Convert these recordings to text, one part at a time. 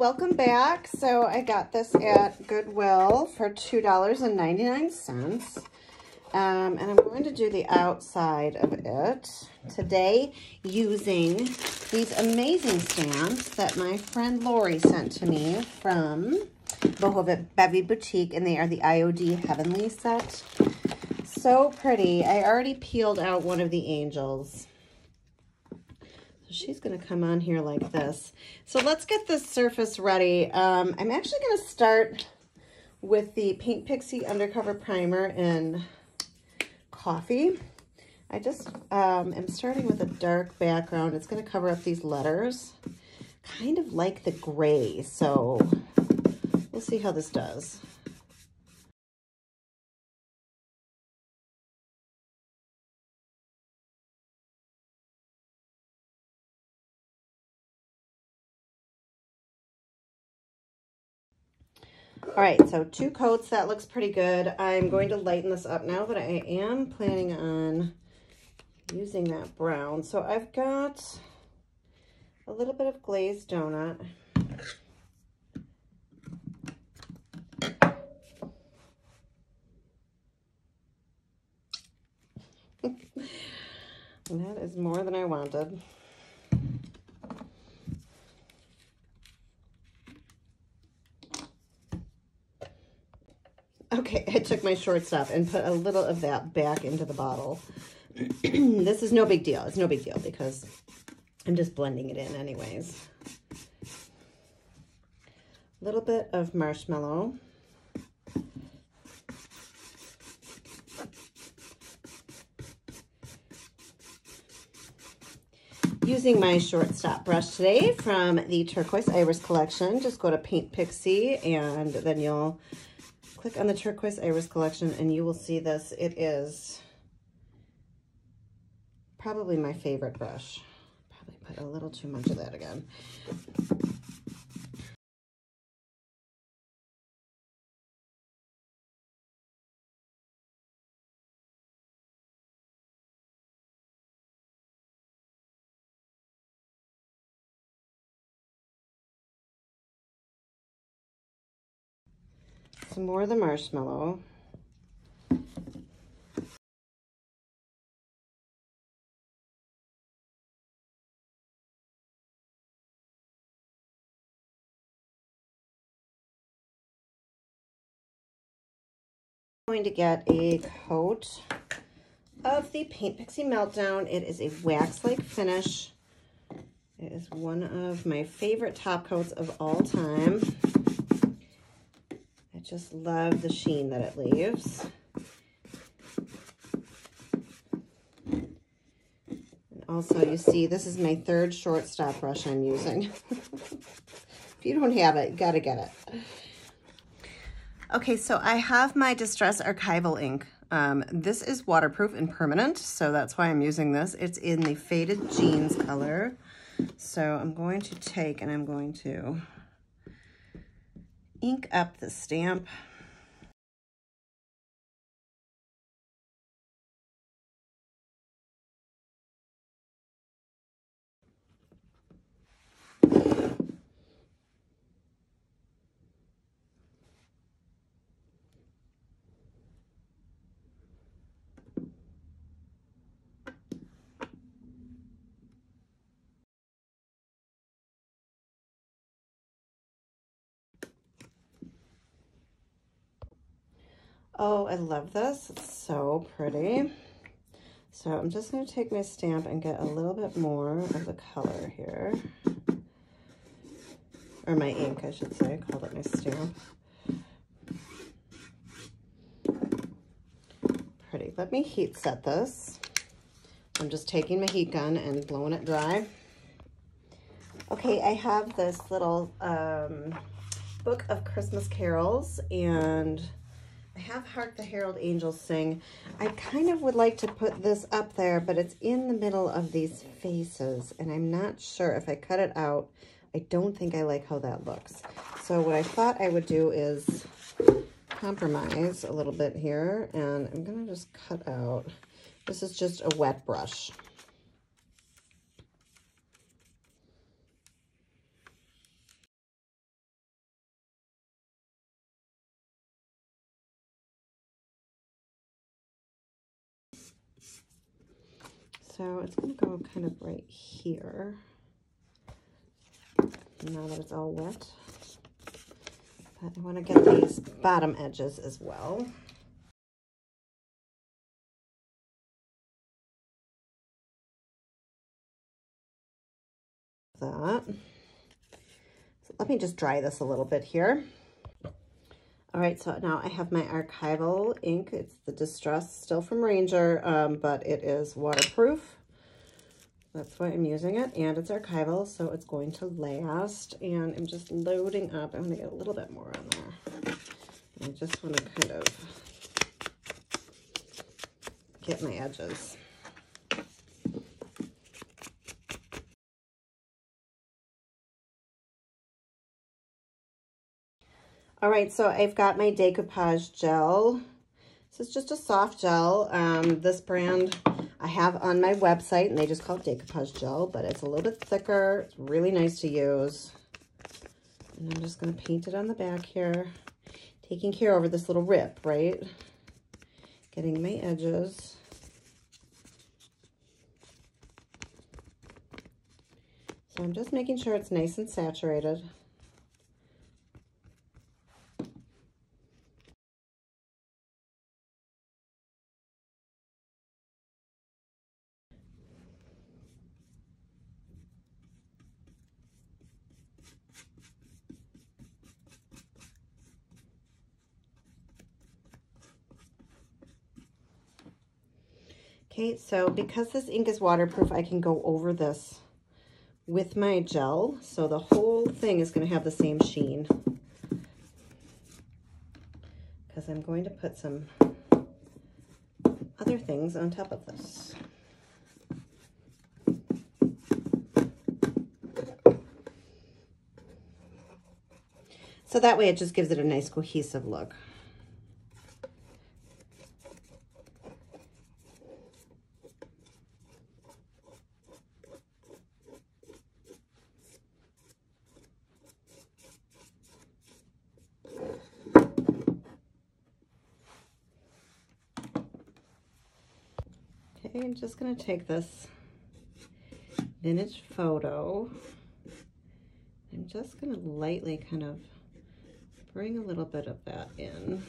welcome back. So I got this at Goodwill for $2.99. And I'm going to do the outside of it today using these amazing stamps that my friend Lori sent to me from Boho Bevy Boutique, and they are the IOD Heavenly set. So pretty. I already peeled out one of the angels. She's going to come on here like this. So let's get this surface ready. I'm actually going to start with the Paint Pixie Undercover Primer in Coffee. I just am starting with a dark background. It's going to cover up these letters, kind of like the gray. So we'll see how this does. All right, so 2 coats, that looks pretty good. I'm going to lighten this up now, but I am planning on using that brown. So I've got a little bit of glazed donut. And that is more than I wanted. Okay, I took my shortstop and put a little of that back into the bottle. This is no big deal. It's no big deal because I'm just blending it in anyways. A little bit of marshmallow. Using my shortstop brush today from the Turquoise Iris collection. Just go to Paint Pixie and then you'll click on the Turquoise Iris collection and you will see this. It is probably my favorite brush. Probably put a little too much of that again. Some more of the marshmallow. I'm going to get a coat of the Paint Pixie Meltdown. It is a wax-like finish. It is one of my favorite top coats of all time. I just love the sheen that it leaves. And also, you see, this is my 3rd shortstop brush I'm using. If you don't have it, you gotta get it. Okay, so I have my Distress Archival ink. This is waterproof and permanent, so that's why I'm using this. It's in the Faded Jeans color. So I'm going to take and I'm going to ink up the stamp. Oh, I love this. It's so pretty. So I'm just going to take my stamp and get a little bit more of the color here. Or my ink, I should say. I called it my stamp. Pretty. Let me heat set this. I'm just taking my heat gun and blowing it dry. Okay, I have this little book of Christmas carols, and I have Hark the Herald Angels Sing. I kind of would like to put this up there, but it's in the middle of these faces, and I'm not sure if I cut it out. I don't think I like how that looks. So what I thought I would do is compromise a little bit here, and I'm gonna just cut out. This is just a wet brush. So it's going to go kind of right here. Now that it's all wet. But I want to get these bottom edges as well. That. So let me just dry this a little bit here. All right, so now I have my archival ink. It's the Distress, still from Ranger, but it is waterproof. That's why I'm using it, and it's archival, so it's going to last. And I'm just loading up. I'm gonna get a little bit more on there. I just want to kind of get my edges. All right, so I've got my decoupage gel. This is just a soft gel. This brand I have on my website, and they just call it decoupage gel, but it's a little bit thicker. It's really nice to use. And I'm just going to paint it on the back here, taking care over this little rip, right? Getting my edges. So I'm just making sure it's nice and saturated. Okay, so because this ink is waterproof, I can go over this with my gel. So the whole thing is going to have the same sheen. Because I'm going to put some other things on top of this. So that way it just gives it a nice cohesive look. Okay, I'm just going to take this vintage photo. I'm just going to lightly kind of bring a little bit of that in.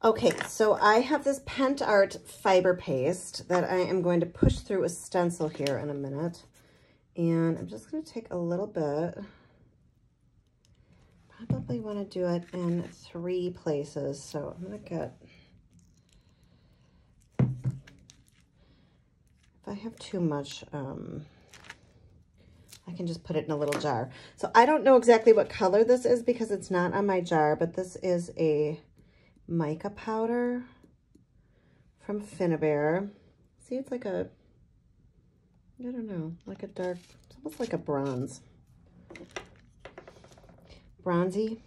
Okay, so I have this Pentart Fiber Paste that I am going to push through a stencil here in a minute. And I'm just going to take a little bit. Probably want to do it in 3 places. So I'm going to get, if I have too much, I can just put it in a little jar. So I don't know exactly what color this is because it's not on my jar, but this is a mica powder from Finnabair. See, it's like a, I don't know, like a dark, it's almost like a bronze. Bronzy.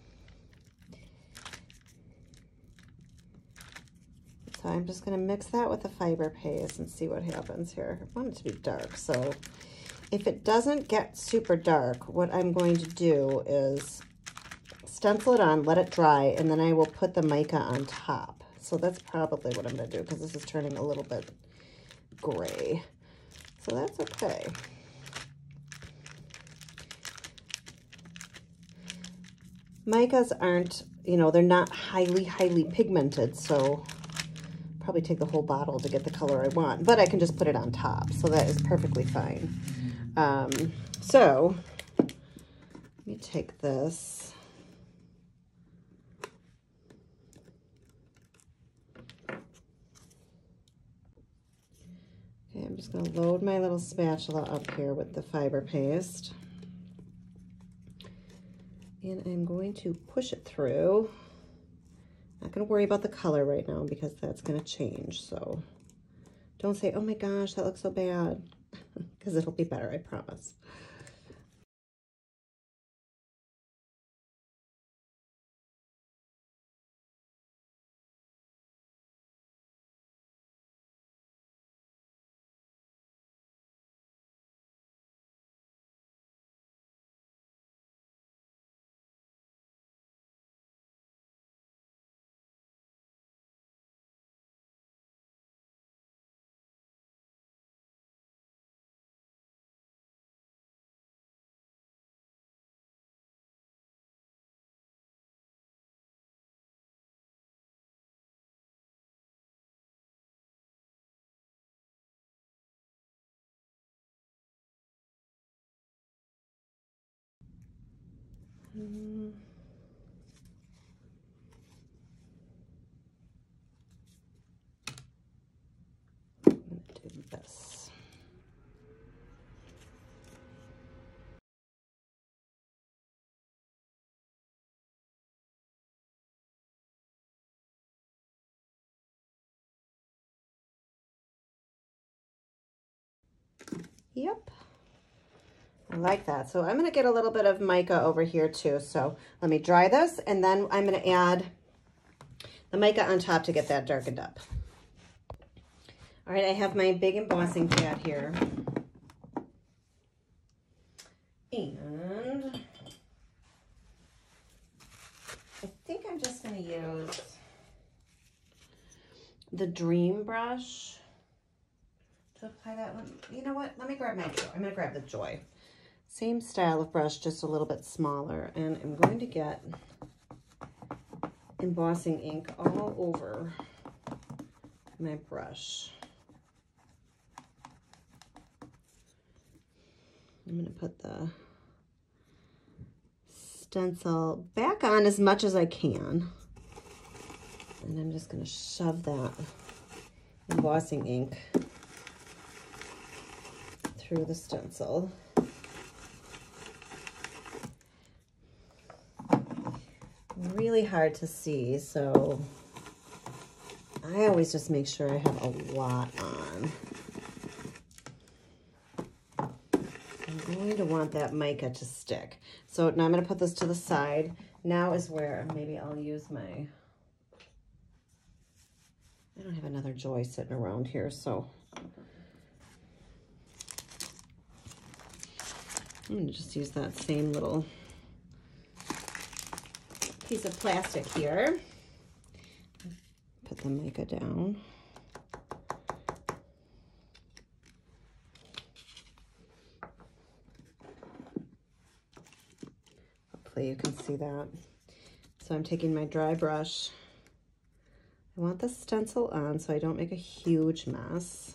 So I'm just going to mix that with the fiber paste and see what happens here. I want it to be dark, so if it doesn't get super dark, what I'm going to do is stencil it on, let it dry, and then I will put the mica on top. So that's probably what I'm going to do because this is turning a little bit gray. So that's okay. Micas aren't, you know, they're not highly pigmented, so probably take the whole bottle to get the color I want, but I can just put it on top, so that is perfectly fine. So let me take this. Okay, I'm just going to load my little spatula up here with the fiber paste. And I'm going to push it through. Not going to worry about the color right now because that's going to change. So don't say, oh my gosh, that looks so bad, because it'll be better, I promise. Do this. Yep. I like that. So I'm going to get a little bit of mica over here too. So let me dry this, and then I'm going to add the mica on top to get that darkened up. All right, I have my big embossing pad here. And I think I'm just going to use the Dream brush to apply that one. You know what? Let me grab my Joy. I'm going to grab the Joy. Same style of brush, just a little bit smaller. And I'm going to get embossing ink all over my brush. I'm going to put the stencil back on as much as I can. And I'm just going to shove that embossing ink through the stencil. Really hard to see, so I always just make sure I have a lot on. I'm going to want that mica to stick. So now I'm going to put this to the side. Now is where maybe I'll use my, I don't have another Joy sitting around here, so I'm going to just use that same little piece of plastic here. Put the mica down. Hopefully you can see that. So I'm taking my dry brush. I want the stencil on so I don't make a huge mess.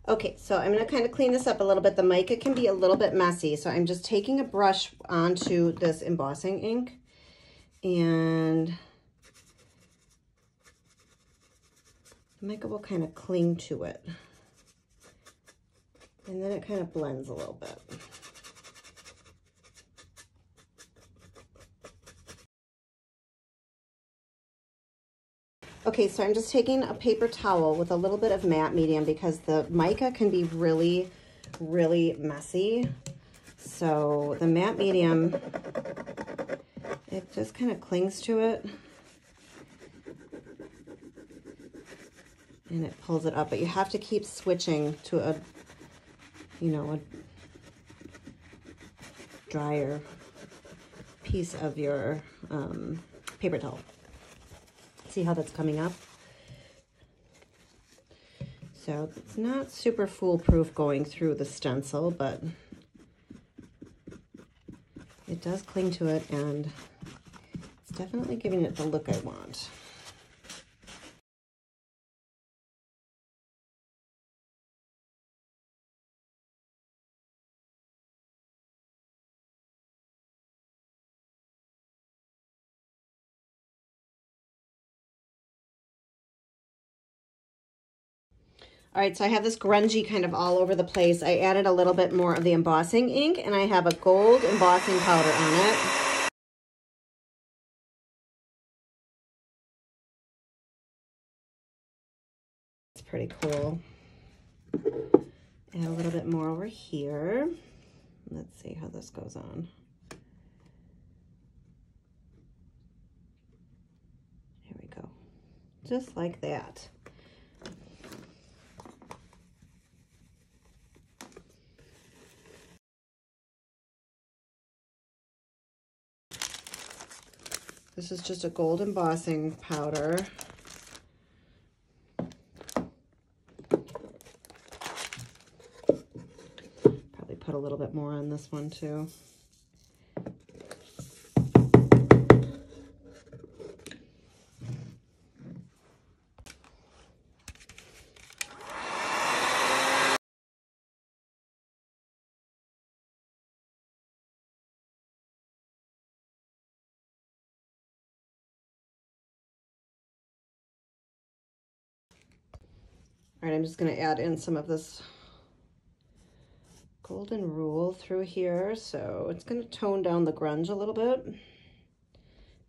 Okay, so I'm going to kind of clean this up a little bit. The mica can be a little bit messy, so I'm just taking a brush onto this embossing ink, and the mica will kind of cling to it, and then it kind of blends a little bit. Okay, so I'm just taking a paper towel with a little bit of matte medium because the mica can be really, really messy. So the matte medium, it just kind of clings to it. And it pulls it up, but you have to keep switching to a, you know, a drier piece of your paper towel. See how that's coming up? So it's not super foolproof going through the stencil, but it does cling to it, and it's definitely giving it the look I want. All right, so I have this grungy kind of all over the place. I added a little bit more of the embossing ink, and I have a gold embossing powder on it. pretty cool. Add a little bit more over here. Let's see how this goes on. Here we go. Just like that. This is just a gold embossing powder. Probably put a little bit more on this one too. All right, I'm just going to add in some of this Golden Rule through here. So it's going to tone down the grunge a little bit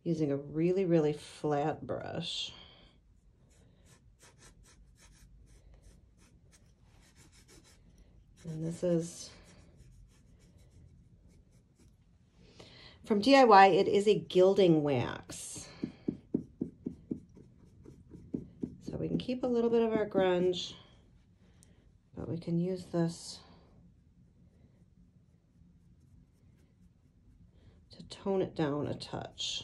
using a really, really flat brush. And this is from DIY. It is a gilding wax. We can keep a little bit of our grunge, but we can use this to tone it down a touch.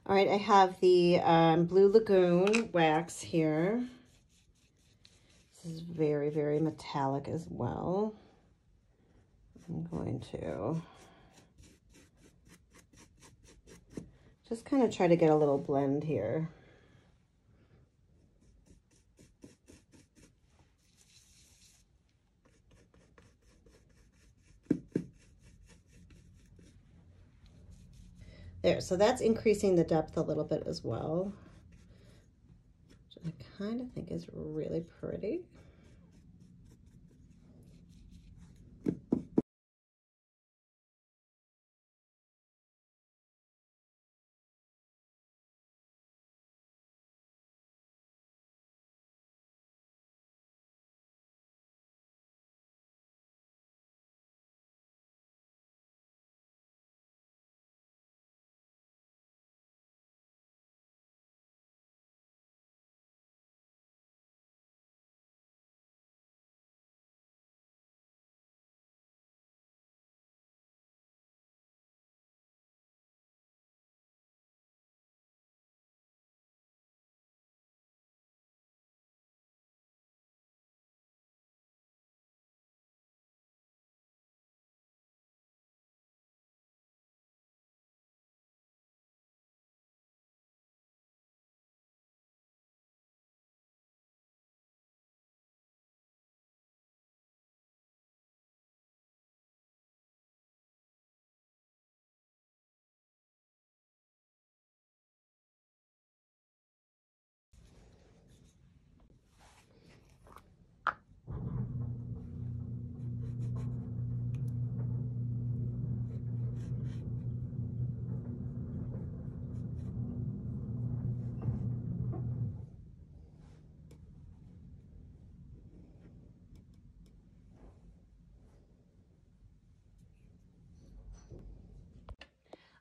All right, I have the Blue Lagoon wax here. This is very, very metallic as well. I'm going to just kind of try to get a little blend here. There, so that's increasing the depth a little bit as well, which I kind of think is really pretty.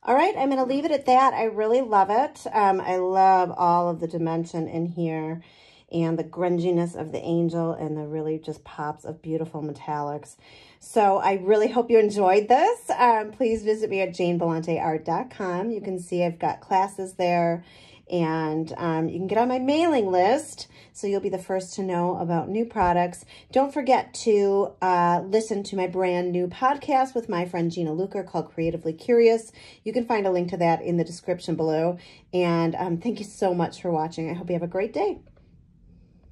All right, I'm going to leave it at that. I really love it. I love all of the dimension in here and the grunginess of the angel and the really just pops of beautiful metallics. So I really hope you enjoyed this. Please visit me at janebelanteart.com. You can see I've got classes there And you can get on my mailing list, so you'll be the first to know about new products. Don't forget to listen to my brand new podcast with my friend Gina Luker called Creatively Curious. You can find a link to that in the description below. And thank you so much for watching. I hope you have a great day.